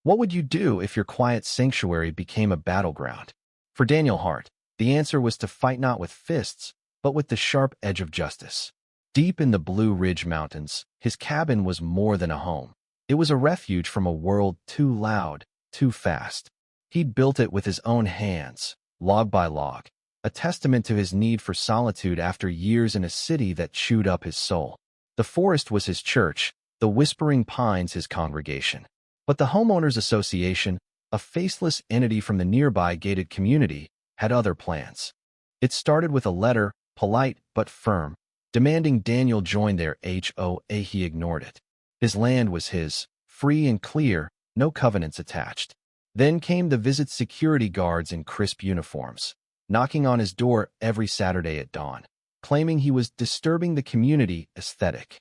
What would you do if your quiet sanctuary became a battleground? For Daniel Hart, the answer was to fight not with fists, but with the sharp edge of justice. Deep in the Blue Ridge Mountains, his cabin was more than a home. It was a refuge from a world too loud, too fast. He'd built it with his own hands, log by log, a testament to his need for solitude after years in a city that chewed up his soul. The forest was his church, the whispering pines his congregation. But the Homeowners Association, a faceless entity from the nearby gated community, had other plans. It started with a letter, polite but firm, demanding Daniel join their HOA. He ignored it. His land was his, free and clear, no covenants attached. Then came the visit security guards in crisp uniforms, knocking on his door every Saturday at dawn, claiming he was disturbing the community aesthetic.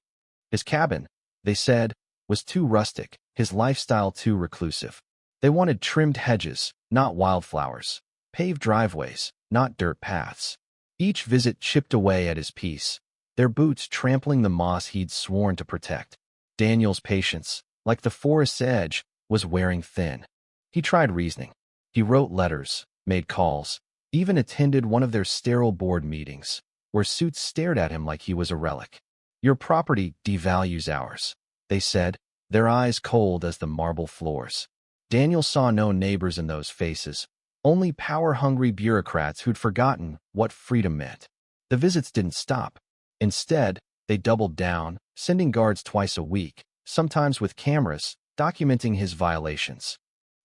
His cabin, they said, was too rustic, his lifestyle too reclusive. They wanted trimmed hedges, not wildflowers, paved driveways, not dirt paths. Each visit chipped away at his peace, their boots trampling the moss he'd sworn to protect. Daniel's patience, like the forest's edge, was wearing thin. He tried reasoning. He wrote letters, made calls, even attended one of their sterile board meetings, where suits stared at him like he was a relic. Your property devalues ours, they said, their eyes cold as the marble floors. Daniel saw no neighbors in those faces, only power-hungry bureaucrats who'd forgotten what freedom meant. The visits didn't stop. Instead, they doubled down, sending guards twice a week, sometimes with cameras, documenting his violations.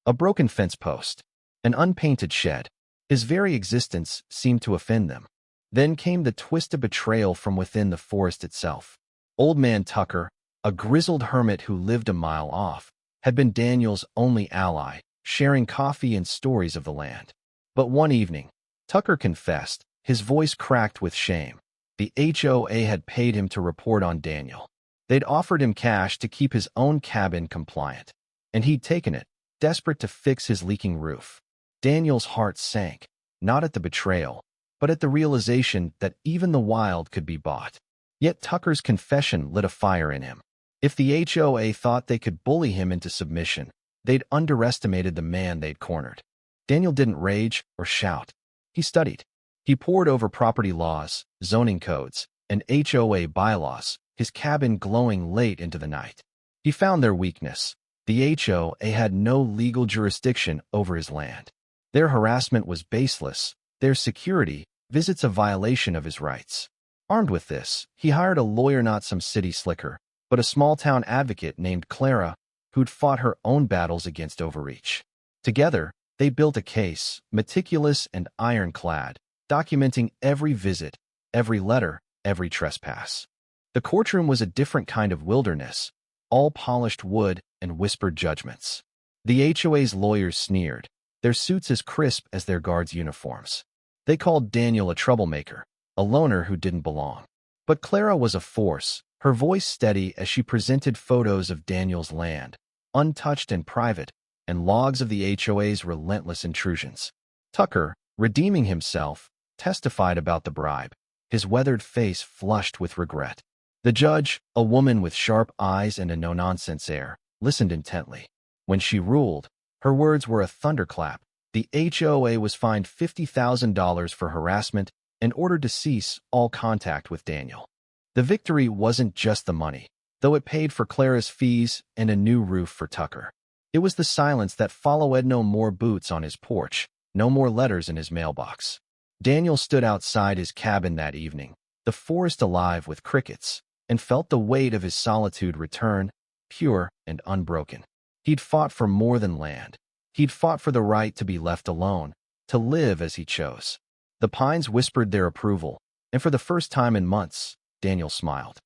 A broken fence post, an unpainted shed. His very existence seemed to offend them. Then came the twist of betrayal from within the forest itself. Old Man Tucker, a grizzled hermit who lived a mile off, had been Daniel's only ally, sharing coffee and stories of the land. But one evening, Tucker confessed, his voice cracked with shame. The HOA had paid him to report on Daniel. They'd offered him cash to keep his own cabin compliant, and he'd taken it, desperate to fix his leaking roof. Daniel's heart sank, not at the betrayal, but at the realization that even the wild could be bought. Yet Tucker's confession lit a fire in him. If the HOA thought they could bully him into submission, they'd underestimated the man they'd cornered. Daniel didn't rage or shout. He studied. He pored over property laws, zoning codes, and HOA bylaws, his cabin glowing late into the night. He found their weakness. The HOA had no legal jurisdiction over his land. Their harassment was baseless, their security visits a violation of his rights. Armed with this, he hired a lawyer, not some city slicker, but a small-town advocate named Clara, who'd fought her own battles against overreach. Together, they built a case, meticulous and ironclad, documenting every visit, every letter, every trespass. The courtroom was a different kind of wilderness, all polished wood and whispered judgments. The HOA's lawyers sneered, their suits as crisp as their guards' uniforms. They called Daniel a troublemaker, a loner who didn't belong. But Clara was a force, her voice steady as she presented photos of Daniel's land, untouched and private, and logs of the HOA's relentless intrusions. Tucker, redeeming himself, testified about the bribe, his weathered face flushed with regret. The judge, a woman with sharp eyes and a no-nonsense air, listened intently. When she ruled, her words were a thunderclap. The HOA was fined $50,000 for harassment and ordered to cease all contact with Daniel. The victory wasn't just the money, though it paid for Clara's fees and a new roof for Tucker. It was the silence that followed. No more boots on his porch, no more letters in his mailbox. Daniel stood outside his cabin that evening, the forest alive with crickets, and felt the weight of his solitude return, pure and unbroken. He'd fought for more than land. He'd fought for the right to be left alone, to live as he chose. The pines whispered their approval, and for the first time in months, Daniel smiled.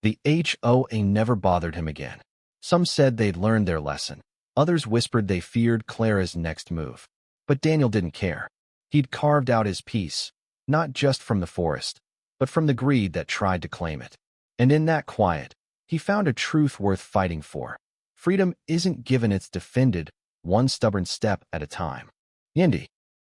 The HOA never bothered him again. Some said they'd learned their lesson. Others whispered they feared Clara's next move. But Daniel didn't care. He'd carved out his peace, not just from the forest, but from the greed that tried to claim it. And in that quiet, he found a truth worth fighting for. Freedom isn't given, it's defended, one stubborn step at a time. Yindi.